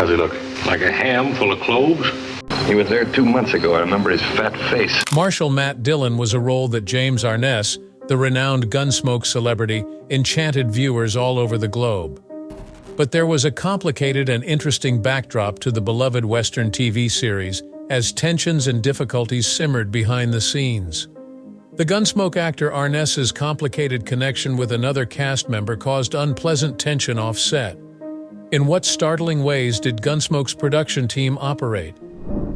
How's he look? Like a ham full of cloves? He was there 2 months ago. I remember his fat face. Marshal Matt Dillon was a role that James Arness, the renowned Gunsmoke celebrity, enchanted viewers all over the globe. But there was a complicated and interesting backdrop to the beloved Western TV series, as tensions and difficulties simmered behind the scenes. The Gunsmoke actor Arness's complicated connection with another cast member caused unpleasant tension off set. In what startling ways did Gunsmoke's production team operate?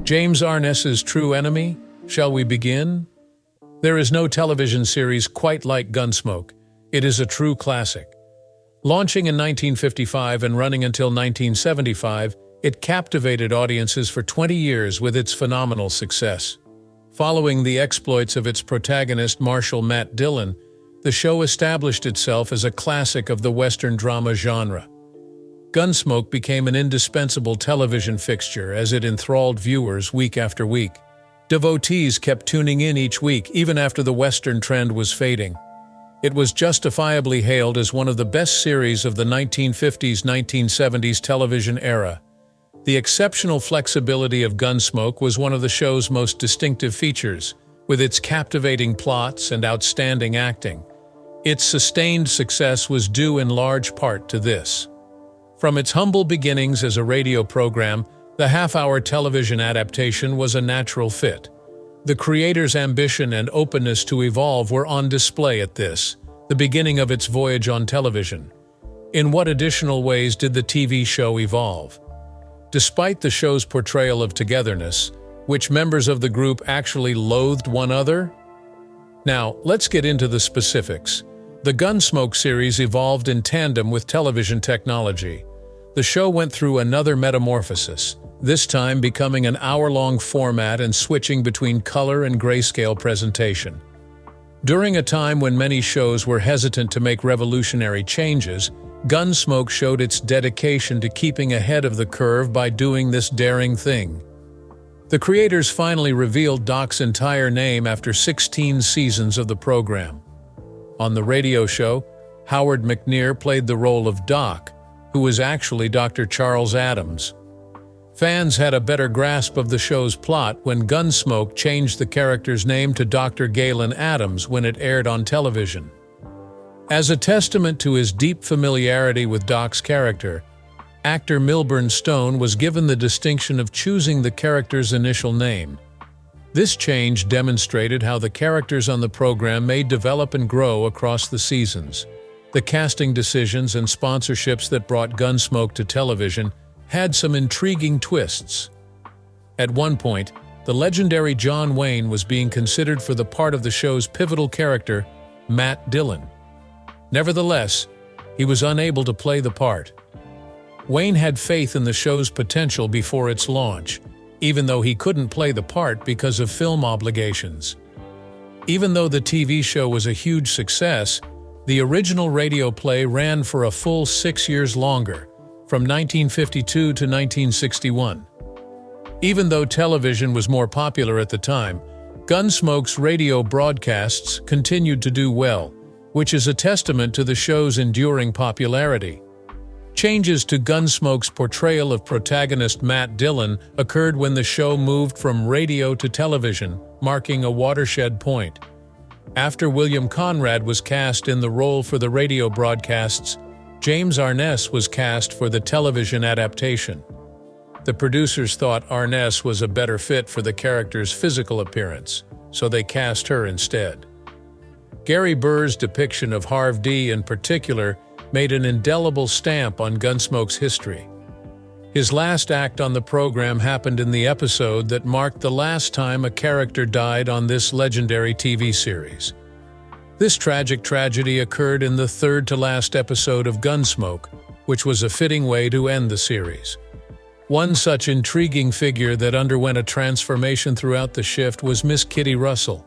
James Arness's true enemy? Shall we begin? There is no television series quite like Gunsmoke. It is a true classic. Launching in 1955 and running until 1975, it captivated audiences for 20 years with its phenomenal success. Following the exploits of its protagonist Marshal Matt Dillon, the show established itself as a classic of the Western drama genre. Gunsmoke became an indispensable television fixture as it enthralled viewers week after week. Devotees kept tuning in each week, even after the Western trend was fading. It was justifiably hailed as one of the best series of the 1950s-1970s television era. The exceptional flexibility of Gunsmoke was one of the show's most distinctive features, with its captivating plots and outstanding acting. Its sustained success was due in large part to this. From its humble beginnings as a radio program, the half-hour television adaptation was a natural fit. The creator's ambition and openness to evolve were on display at this, the beginning of its voyage on television. In what additional ways did the TV show evolve? Despite the show's portrayal of togetherness, which members of the group actually loathed one another? Now, let's get into the specifics. The Gunsmoke series evolved in tandem with television technology. The show went through another metamorphosis, this time becoming an hour-long format and switching between color and grayscale presentation. During a time when many shows were hesitant to make revolutionary changes, Gunsmoke showed its dedication to keeping ahead of the curve by doing this daring thing. The creators finally revealed Doc's entire name after 16 seasons of the program. On the radio show, Howard McNear played the role of Doc, who was actually Dr. Charles Adams. Fans had a better grasp of the show's plot when Gunsmoke changed the character's name to Dr. Galen Adams when it aired on television. As a testament to his deep familiarity with Doc's character, actor Milburn Stone was given the distinction of choosing the character's initial name. This change demonstrated how the characters on the program may develop and grow across the seasons. The casting decisions and sponsorships that brought Gunsmoke to television had some intriguing twists. At one point, the legendary John Wayne was being considered for the part of the show's pivotal character, Matt Dillon. Nevertheless, he was unable to play the part. Wayne had faith in the show's potential before its launch, even though he couldn't play the part because of film obligations. Even though the TV show was a huge success, the original radio play ran for a full 6 years longer, from 1952 to 1961. Even though television was more popular at the time, Gunsmoke's radio broadcasts continued to do well, which is a testament to the show's enduring popularity. Changes to Gunsmoke's portrayal of protagonist Matt Dillon occurred when the show moved from radio to television, marking a watershed point. After William Conrad was cast in the role for the radio broadcasts, James Arness was cast for the television adaptation. The producers thought Arness was a better fit for the character's physical appearance, so they cast her instead. Gary Burr's depiction of Harv D in particular made an indelible stamp on Gunsmoke's history. His last act on the program happened in the episode that marked the last time a character died on this legendary TV series. This tragic tragedy occurred in the third-to-last episode of Gunsmoke, which was a fitting way to end the series. One such intriguing figure that underwent a transformation throughout the shift was Miss Kitty Russell.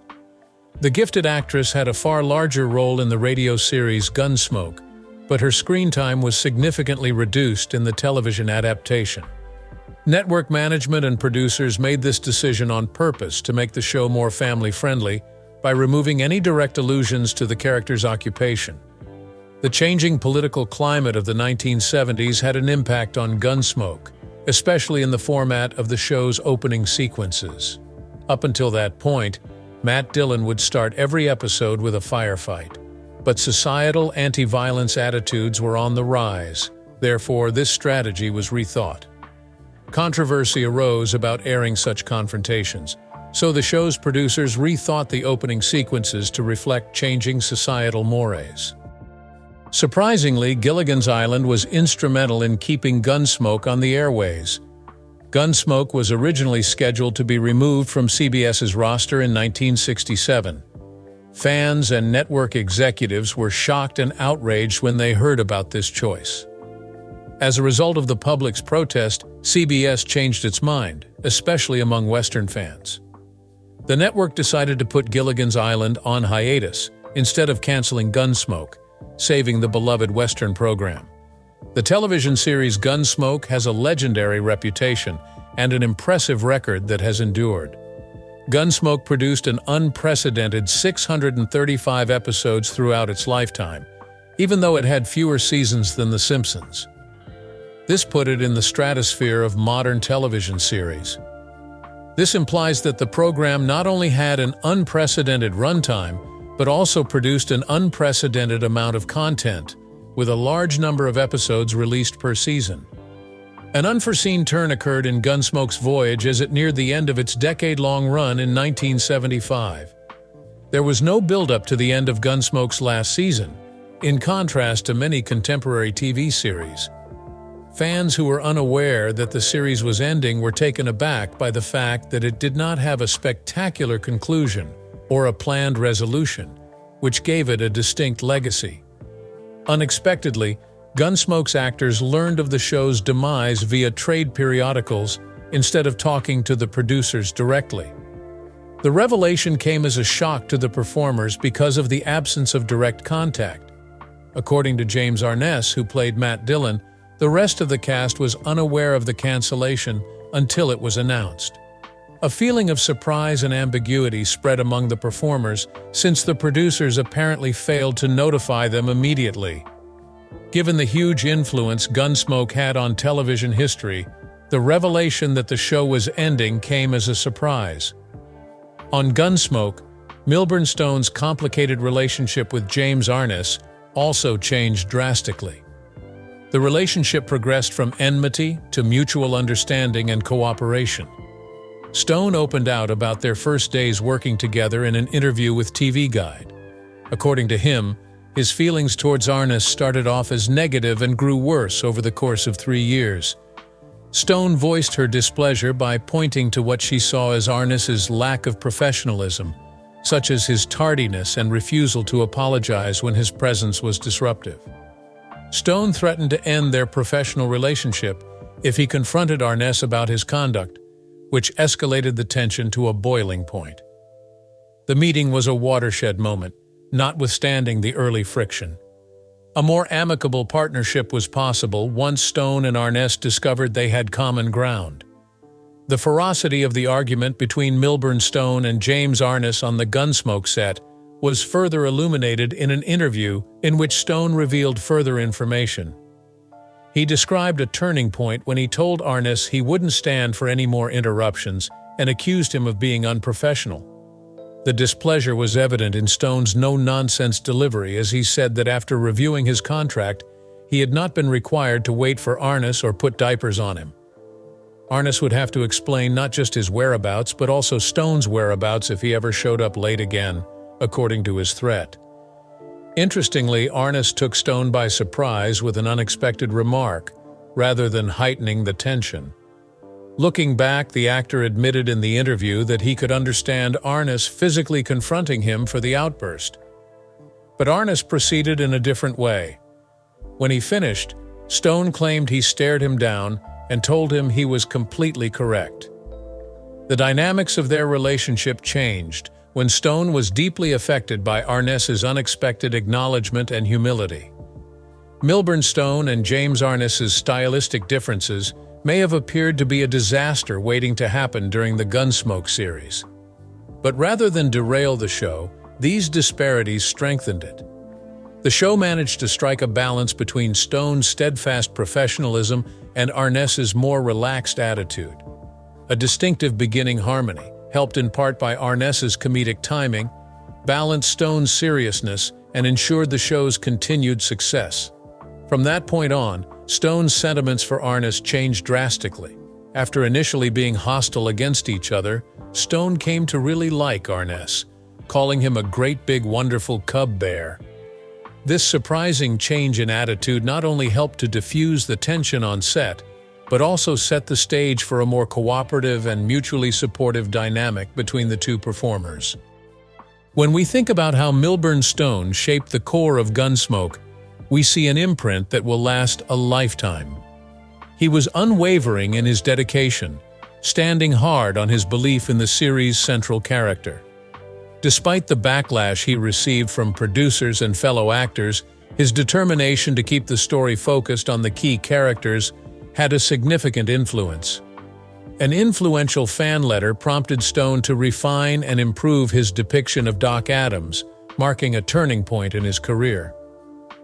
The gifted actress had a far larger role in the radio series Gunsmoke, but her screen time was significantly reduced in the television adaptation. Network management and producers made this decision on purpose to make the show more family-friendly by removing any direct allusions to the character's occupation. The changing political climate of the 1970s had an impact on Gunsmoke, especially in the format of the show's opening sequences. Up until that point, Matt Dillon would start every episode with a firefight. But societal anti-violence attitudes were on the rise, therefore this strategy was rethought. Controversy arose about airing such confrontations, so the show's producers rethought the opening sequences to reflect changing societal mores. Surprisingly, Gilligan's Island was instrumental in keeping Gunsmoke on the airways. Gunsmoke was originally scheduled to be removed from CBS's roster in 1967. Fans and network executives were shocked and outraged when they heard about this choice. As a result of the public's protest, CBS changed its mind, especially among Western fans. The network decided to put Gilligan's Island on hiatus instead of canceling Gunsmoke, saving the beloved Western program. The television series Gunsmoke has a legendary reputation and an impressive record that has endured. Gunsmoke produced an unprecedented 635 episodes throughout its lifetime, even though it had fewer seasons than The Simpsons. This put it in the stratosphere of modern television series. This implies that the program not only had an unprecedented runtime, but also produced an unprecedented amount of content, with a large number of episodes released per season. An unforeseen turn occurred in Gunsmoke's voyage as it neared the end of its decade-long run in 1975. There was no build-up to the end of Gunsmoke's last season, in contrast to many contemporary TV series. Fans who were unaware that the series was ending were taken aback by the fact that it did not have a spectacular conclusion or a planned resolution, which gave it a distinct legacy. Unexpectedly, Gunsmoke's actors learned of the show's demise via trade periodicals instead of talking to the producers directly. The revelation came as a shock to the performers because of the absence of direct contact. According to James Arness, who played Matt Dillon, the rest of the cast was unaware of the cancellation until it was announced. A feeling of surprise and ambiguity spread among the performers since the producers apparently failed to notify them immediately. Given the huge influence Gunsmoke had on television history, the revelation that the show was ending came as a surprise. On Gunsmoke, Milburn Stone's complicated relationship with James Arness also changed drastically. The relationship progressed from enmity to mutual understanding and cooperation. Stone opened out about their first days working together in an interview with TV Guide. According to him, his feelings towards Arness started off as negative and grew worse over the course of 3 years. Stone voiced her displeasure by pointing to what she saw as Arness's lack of professionalism, such as his tardiness and refusal to apologize when his presence was disruptive. Stone threatened to end their professional relationship if he confronted Arness about his conduct, which escalated the tension to a boiling point. The meeting was a watershed moment, notwithstanding the early friction. A more amicable partnership was possible once Stone and Arness discovered they had common ground. The ferocity of the argument between Milburn Stone and James Arness on the Gunsmoke set was further illuminated in an interview in which Stone revealed further information. He described a turning point when he told Arness he wouldn't stand for any more interruptions and accused him of being unprofessional. The displeasure was evident in Stone's no-nonsense delivery as he said that after reviewing his contract, he had not been required to wait for Arness or put diapers on him. Arness would have to explain not just his whereabouts but also Stone's whereabouts if he ever showed up late again, according to his threat. Interestingly, Arness took Stone by surprise with an unexpected remark, rather than heightening the tension. Looking back, the actor admitted in the interview that he could understand Arness physically confronting him for the outburst. But Arness proceeded in a different way. When he finished, Stone claimed he stared him down and told him he was completely correct. The dynamics of their relationship changed when Stone was deeply affected by Arness's unexpected acknowledgement and humility. Milburn Stone and James Arness's stylistic differences may have appeared to be a disaster waiting to happen during the Gunsmoke series. But rather than derail the show, these disparities strengthened it. The show managed to strike a balance between Stone's steadfast professionalism and Arness's more relaxed attitude. A distinctive beginning harmony, helped in part by Arness's comedic timing, balanced Stone's seriousness and ensured the show's continued success. From that point on, Stone's sentiments for Arness changed drastically. After initially being hostile against each other, Stone came to really like Arness, calling him a great big wonderful cub bear. This surprising change in attitude not only helped to diffuse the tension on set, but also set the stage for a more cooperative and mutually supportive dynamic between the two performers. When we think about how Milburn Stone shaped the core of Gunsmoke, we see an imprint that will last a lifetime. He was unwavering in his dedication, standing hard on his belief in the series' central character. Despite the backlash he received from producers and fellow actors, his determination to keep the story focused on the key characters had a significant influence. An influential fan letter prompted Stone to refine and improve his depiction of Doc Adams, marking a turning point in his career.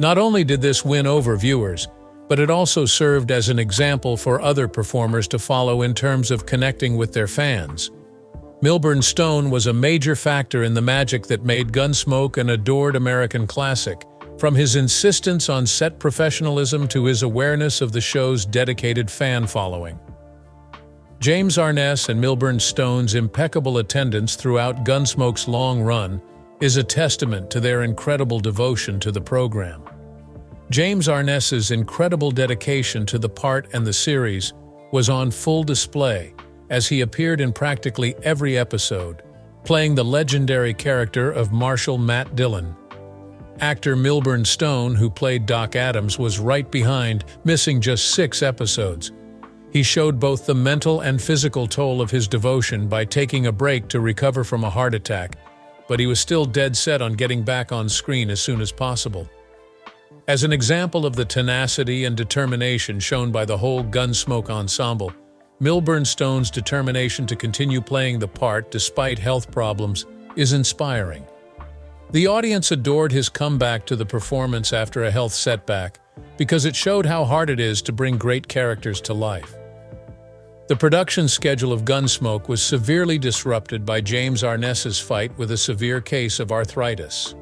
Not only did this win over viewers, but it also served as an example for other performers to follow in terms of connecting with their fans. Milburn Stone was a major factor in the magic that made Gunsmoke an adored American classic, from his insistence on set professionalism to his awareness of the show's dedicated fan following. James Arness and Milburn Stone's impeccable attendance throughout Gunsmoke's long run is a testament to their incredible devotion to the program. James Arness's incredible dedication to the part and the series was on full display as he appeared in practically every episode, playing the legendary character of Marshal Matt Dillon. Actor Milburn Stone, who played Doc Adams, was right behind, missing just 6 episodes. He showed both the mental and physical toll of his devotion by taking a break to recover from a heart attack, but he was still dead set on getting back on screen as soon as possible. As an example of the tenacity and determination shown by the whole Gunsmoke ensemble, Milburn Stone's determination to continue playing the part despite health problems is inspiring. The audience adored his comeback to the performance after a health setback because it showed how hard it is to bring great characters to life. The production schedule of Gunsmoke was severely disrupted by James Arness's fight with a severe case of arthritis.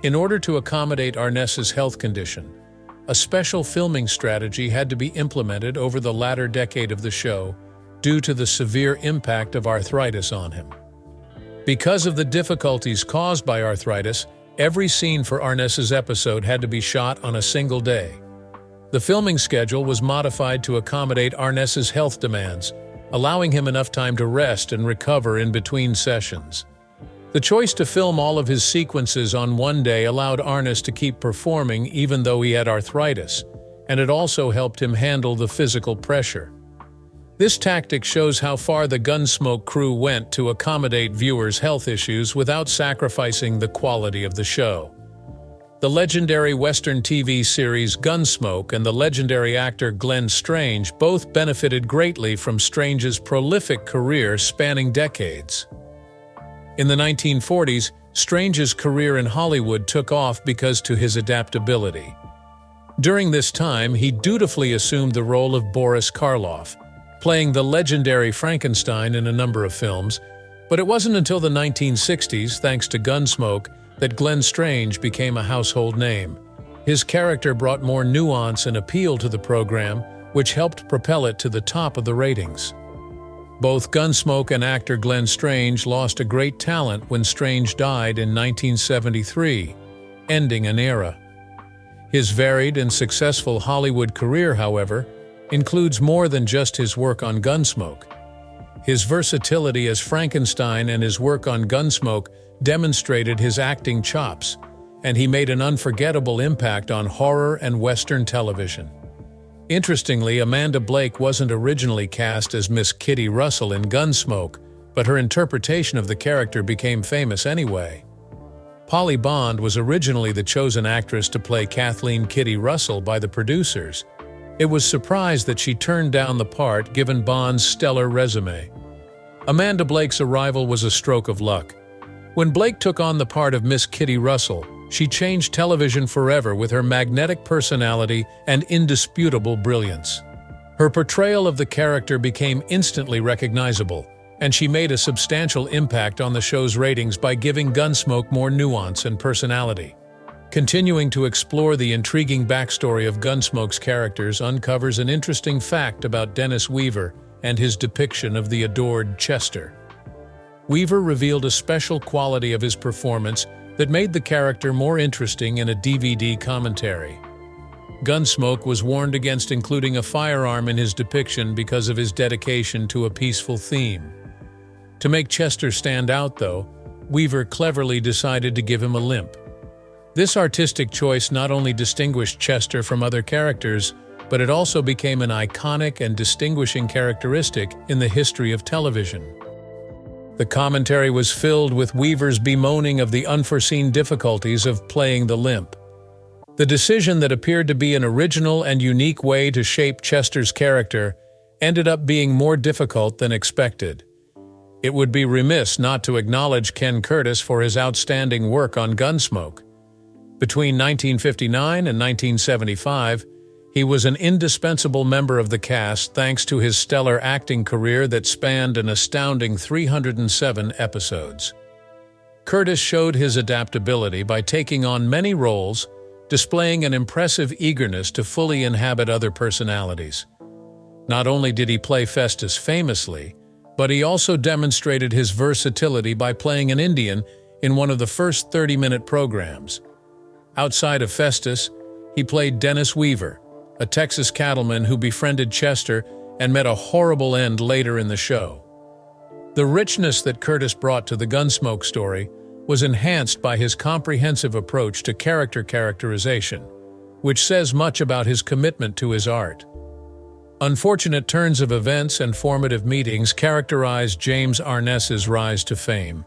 In order to accommodate Arness's health condition, a special filming strategy had to be implemented over the latter decade of the show due to the severe impact of arthritis on him. Because of the difficulties caused by arthritis, every scene for Arness's episode had to be shot on a single day. The filming schedule was modified to accommodate Arness's health demands, allowing him enough time to rest and recover in between sessions. The choice to film all of his sequences on one day allowed Arness to keep performing even though he had arthritis, and it also helped him handle the physical pressure. This tactic shows how far the Gunsmoke crew went to accommodate viewers' health issues without sacrificing the quality of the show. The legendary Western TV series Gunsmoke and the legendary actor Glenn Strange both benefited greatly from Strange's prolific career spanning decades. In the 1940s, Strange's career in Hollywood took off because of his adaptability. During this time, he dutifully assumed the role of Boris Karloff, playing the legendary Frankenstein in a number of films, but it wasn't until the 1960s, thanks to Gunsmoke, that Glenn Strange became a household name. His character brought more nuance and appeal to the program, which helped propel it to the top of the ratings. Both Gunsmoke and actor Glenn Strange lost a great talent when Strange died in 1973, ending an era. His varied and successful Hollywood career, however, includes more than just his work on Gunsmoke. His versatility as Frankenstein and his work on Gunsmoke demonstrated his acting chops, and he made an unforgettable impact on horror and Western television. Interestingly, Amanda Blake wasn't originally cast as Miss Kitty Russell in Gunsmoke, but her interpretation of the character became famous anyway. Polly Bond was originally the chosen actress to play Kathleen Kitty Russell by the producers. It was surprised that she turned down the part given Bond's stellar resume. Amanda Blake's arrival was a stroke of luck. When Blake took on the part of Miss Kitty Russell, she changed television forever with her magnetic personality and indisputable brilliance. Her portrayal of the character became instantly recognizable, and she made a substantial impact on the show's ratings by giving Gunsmoke more nuance and personality. Continuing to explore the intriguing backstory of Gunsmoke's characters uncovers an interesting fact about Dennis Weaver and his depiction of the adored Chester. Weaver revealed a special quality of his performance that made the character more interesting in a DVD commentary. Gunsmoke was warned against including a firearm in his depiction because of his dedication to a peaceful theme. To make Chester stand out, though, Weaver cleverly decided to give him a limp. This artistic choice not only distinguished Chester from other characters, but it also became an iconic and distinguishing characteristic in the history of television. The commentary was filled with Weaver's bemoaning of the unforeseen difficulties of playing the limp. The decision that appeared to be an original and unique way to shape Chester's character ended up being more difficult than expected. It would be remiss not to acknowledge Ken Curtis for his outstanding work on Gunsmoke. Between 1959 and 1975, he was an indispensable member of the cast thanks to his stellar acting career that spanned an astounding 307 episodes. Curtis showed his adaptability by taking on many roles, displaying an impressive eagerness to fully inhabit other personalities. Not only did he play Festus famously, but he also demonstrated his versatility by playing an Indian in one of the first 30-minute programs. Outside of Festus, he played Dennis Weaver, a Texas cattleman who befriended Chester and met a horrible end later in the show. The richness that Curtis brought to the Gunsmoke story was enhanced by his comprehensive approach to character characterization, which says much about his commitment to his art. Unfortunate turns of events and formative meetings characterized James Arness's rise to fame.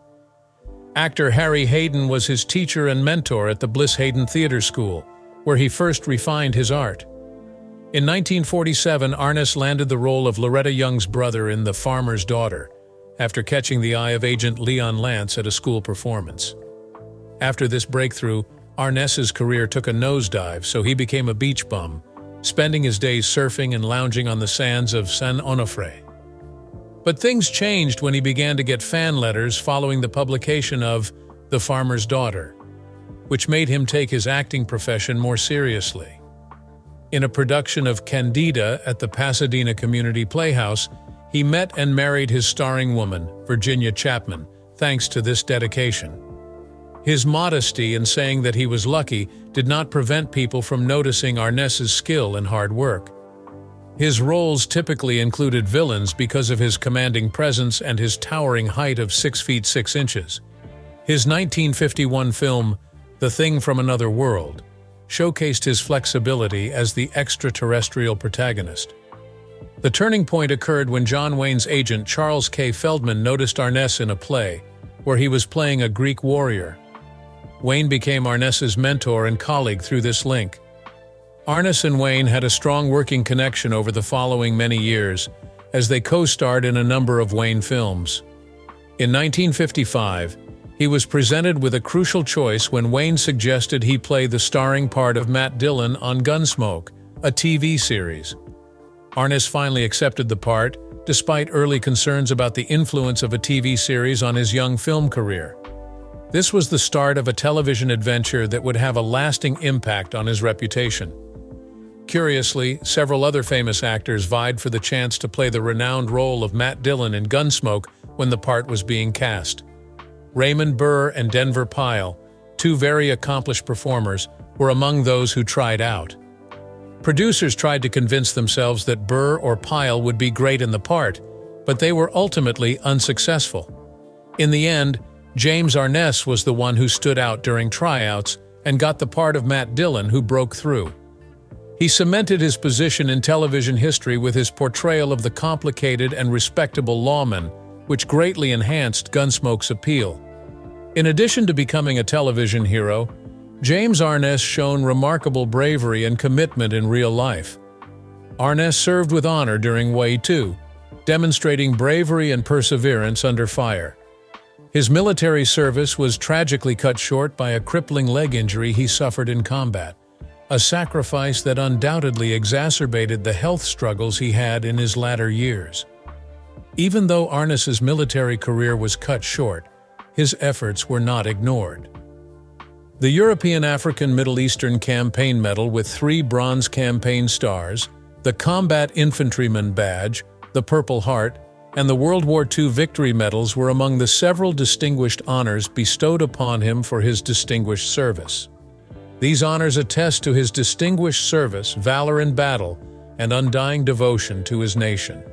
Actor Harry Hayden was his teacher and mentor at the Bliss Hayden Theater School, where he first refined his art. In 1947, Arness landed the role of Loretta Young's brother in The Farmer's Daughter, after catching the eye of agent Leon Lance at a school performance. After this breakthrough, Arness's career took a nosedive, so he became a beach bum, spending his days surfing and lounging on the sands of San Onofre. But things changed when he began to get fan letters following the publication of The Farmer's Daughter, which made him take his acting profession more seriously. In a production of Candida at the Pasadena Community Playhouse, he met and married his starring woman, Virginia Chapman, thanks to this dedication. His modesty in saying that he was lucky did not prevent people from noticing Arness's skill and hard work. His roles typically included villains because of his commanding presence and his towering height of 6 feet 6 inches. His 1951 film, The Thing from Another World, showcased his flexibility as the extraterrestrial protagonist. The turning point occurred when John Wayne's agent Charles K. Feldman noticed Arness in a play, where he was playing a Greek warrior. Wayne became Arness's mentor and colleague through this link. Arness and Wayne had a strong working connection over the following many years, as they co-starred in a number of Wayne films. In 1955, he was presented with a crucial choice when Wayne suggested he play the starring part of Matt Dillon on Gunsmoke, a TV series. Arness finally accepted the part, despite early concerns about the influence of a TV series on his young film career. This was the start of a television adventure that would have a lasting impact on his reputation. Curiously, several other famous actors vied for the chance to play the renowned role of Matt Dillon in Gunsmoke when the part was being cast. Raymond Burr and Denver Pyle, two very accomplished performers, were among those who tried out. Producers tried to convince themselves that Burr or Pyle would be great in the part, but they were ultimately unsuccessful. In the end, James Arness was the one who stood out during tryouts and got the part of Matt Dillon, who broke through. He cemented his position in television history with his portrayal of the complicated and respectable lawman, which greatly enhanced Gunsmoke's appeal. In addition to becoming a television hero, James Arness shown remarkable bravery and commitment in real life. Arness served with honor during Way 2, demonstrating bravery and perseverance under fire. His military service was tragically cut short by a crippling leg injury he suffered in combat. a sacrifice that undoubtedly exacerbated the health struggles he had in his latter years. Even though Arness's military career was cut short, his efforts were not ignored. The European African Middle Eastern Campaign Medal with 3 Bronze Campaign Stars, the Combat Infantryman Badge, the Purple Heart, and the World War II Victory Medals were among the several distinguished honors bestowed upon him for his distinguished service. These honors attest to his distinguished service, valor in battle, and undying devotion to his nation.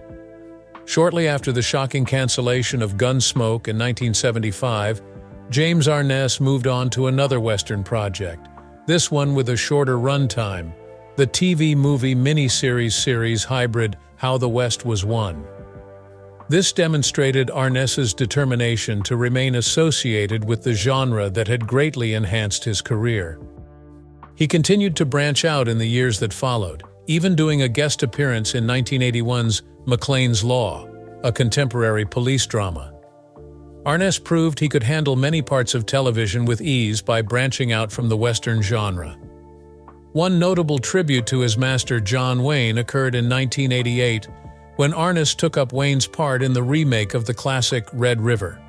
Shortly after the shocking cancellation of Gunsmoke in 1975, James Arness moved on to another Western project, this one with a shorter runtime, the TV movie miniseries series hybrid How the West Was Won. This demonstrated Arness's determination to remain associated with the genre that had greatly enhanced his career. He continued to branch out in the years that followed, even doing a guest appearance in 1981's McLean's Law, a contemporary police drama. Arness proved he could handle many parts of television with ease by branching out from the Western genre. One notable tribute to his master John Wayne occurred in 1988, when Arness took up Wayne's part in the remake of the classic Red River.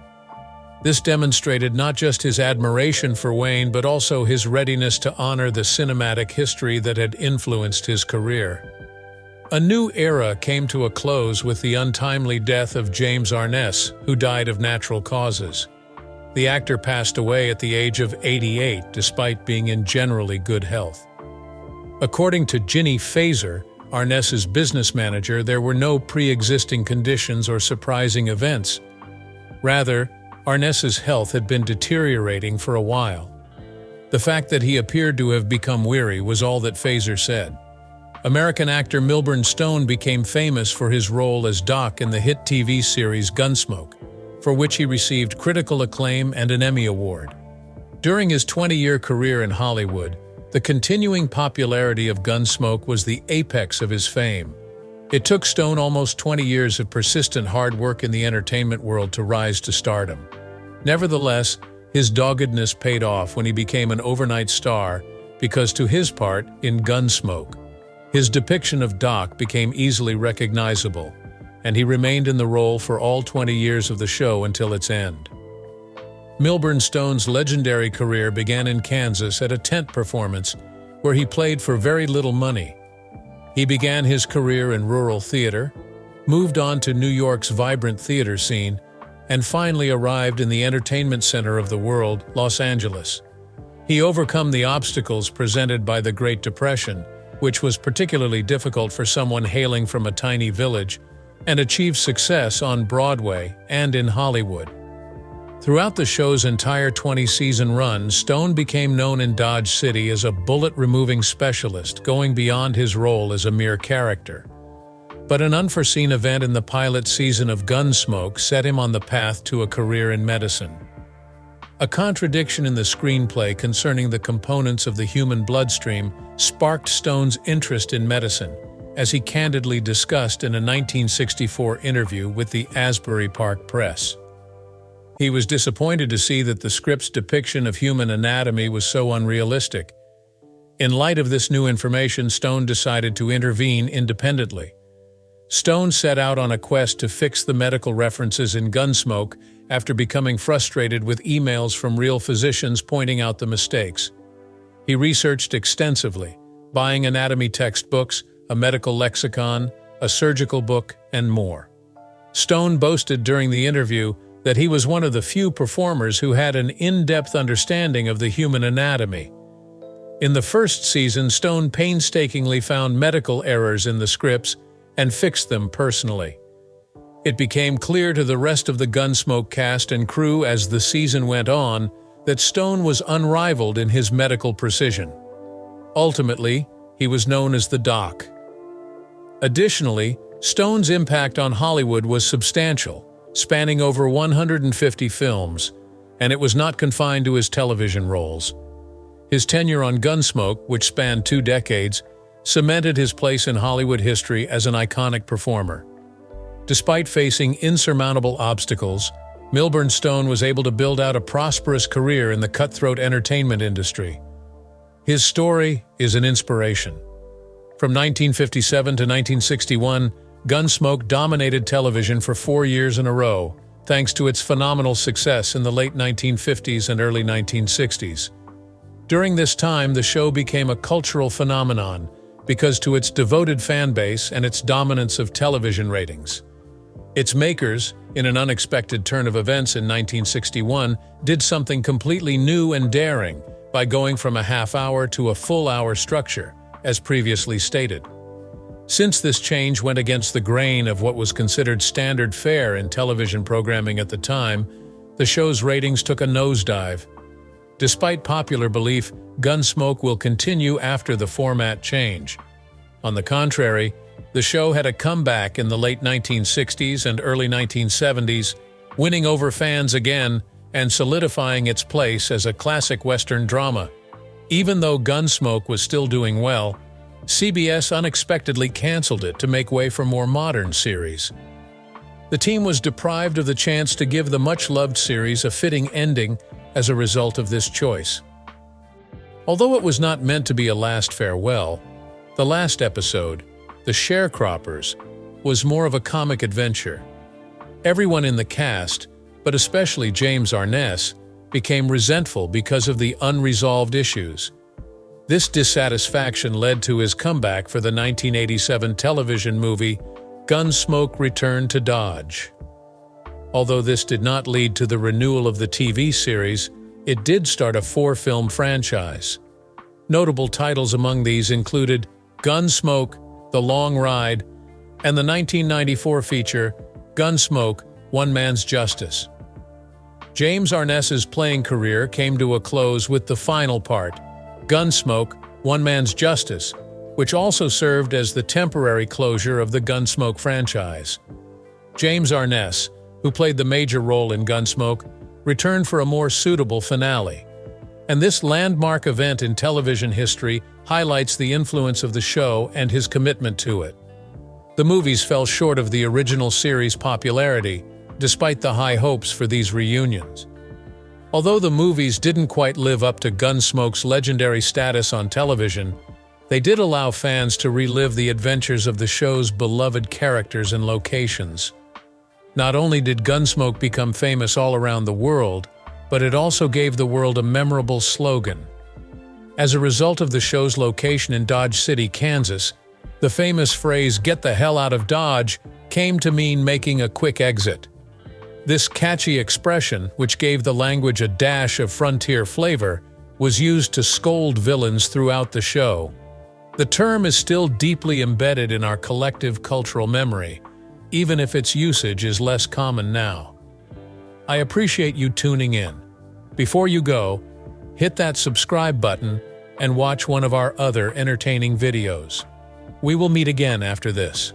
This demonstrated not just his admiration for Wayne, but also his readiness to honor the cinematic history that had influenced his career. A new era came to a close with the untimely death of James Arness, who died of natural causes. The actor passed away at the age of 88, despite being in generally good health. According to Ginny Fazer, Arness's business manager, there were no pre-existing conditions or surprising events. Rather, Arness's health had been deteriorating for a while. The fact that he appeared to have become weary was all that Fazer said. American actor Milburn Stone became famous for his role as Doc in the hit TV series Gunsmoke, for which he received critical acclaim and an Emmy Award. During his 20-year career in Hollywood, the continuing popularity of Gunsmoke was the apex of his fame. It took Stone almost 20 years of persistent hard work in the entertainment world to rise to stardom. Nevertheless, his doggedness paid off when he became an overnight star because, to his part in Gunsmoke, his depiction of Doc became easily recognizable, and he remained in the role for all 20 years of the show until its end. Milburn Stone's legendary career began in Kansas at a tent performance where he played for very little money. He began his career in rural theater, moved on to New York's vibrant theater scene, and finally arrived in the entertainment center of the world, Los Angeles. He overcome the obstacles presented by the Great Depression, which was particularly difficult for someone hailing from a tiny village, and achieved success on Broadway and in Hollywood. Throughout the show's entire 20-season run, Stone became known in Dodge City as a bullet-removing specialist, going beyond his role as a mere character. But an unforeseen event in the pilot season of Gunsmoke set him on the path to a career in medicine. A contradiction in the screenplay concerning the components of the human bloodstream sparked Stone's interest in medicine, as he candidly discussed in a 1964 interview with the Asbury Park Press. He was disappointed to see that the script's depiction of human anatomy was so unrealistic. In light of this new information, Stone decided to intervene independently. Stone set out on a quest to fix the medical references in Gunsmoke after becoming frustrated with emails from real physicians pointing out the mistakes. He researched extensively, buying anatomy textbooks, a medical lexicon, a surgical book, and more. Stone boasted during the interview that he was one of the few performers who had an in-depth understanding of the human anatomy. In the first season, Stone painstakingly found medical errors in the scripts and fixed them personally. It became clear to the rest of the Gunsmoke cast and crew as the season went on that Stone was unrivaled in his medical precision. Ultimately, he was known as the Doc. Additionally, Stone's impact on Hollywood was substantial, spanning over 150 films, and it was not confined to his television roles. His tenure on Gunsmoke, which spanned 2 decades, cemented his place in Hollywood history as an iconic performer. Despite facing insurmountable obstacles, Milburn Stone was able to build out a prosperous career in the cutthroat entertainment industry. His story is an inspiration. From 1957 to 1961, Gunsmoke dominated television for 4 years in a row, thanks to its phenomenal success in the late 1950s and early 1960s. During this time, the show became a cultural phenomenon because to its devoted fan base and its dominance of television ratings. Its makers, in an unexpected turn of events in 1961, did something completely new and daring by going from a half-hour to a full-hour structure, as previously stated. Since this change went against the grain of what was considered standard fare in television programming at the time, the show's ratings took a nosedive. Despite popular belief, Gunsmoke will continue after the format change. On the contrary, the show had a comeback in the late 1960s and early 1970s, winning over fans again and solidifying its place as a classic Western drama. Even though Gunsmoke was still doing well, CBS unexpectedly canceled it to make way for more modern series. The team was deprived of the chance to give the much-loved series a fitting ending as a result of this choice. Although it was not meant to be a last farewell, the last episode, The Sharecroppers, was more of a comic adventure. Everyone in the cast, but especially James Arness, became resentful because of the unresolved issues. This dissatisfaction led to his comeback for the 1987 television movie Gunsmoke: Return to Dodge. Although this did not lead to the renewal of the TV series, it did start a 4-film franchise. Notable titles among these included Gunsmoke: The Long Ride, and the 1994 feature Gunsmoke: One Man's Justice. James Arness's playing career came to a close with the final part, Gunsmoke: One Man's Justice, which also served as the temporary closure of the Gunsmoke franchise. James Arness, who played the major role in Gunsmoke, returned for a more suitable finale. And this landmark event in television history highlights the influence of the show and his commitment to it. The movies fell short of the original series' popularity, despite the high hopes for these reunions. Although the movies didn't quite live up to Gunsmoke's legendary status on television, they did allow fans to relive the adventures of the show's beloved characters and locations. Not only did Gunsmoke become famous all around the world, but it also gave the world a memorable slogan. As a result of the show's location in Dodge City, Kansas, the famous phrase, "Get the hell out of Dodge," came to mean making a quick exit. This catchy expression, which gave the language a dash of frontier flavor, was used to scold villains throughout the show. The term is still deeply embedded in our collective cultural memory, even if its usage is less common now. I appreciate you tuning in. Before you go, hit that subscribe button and watch one of our other entertaining videos. We will meet again after this.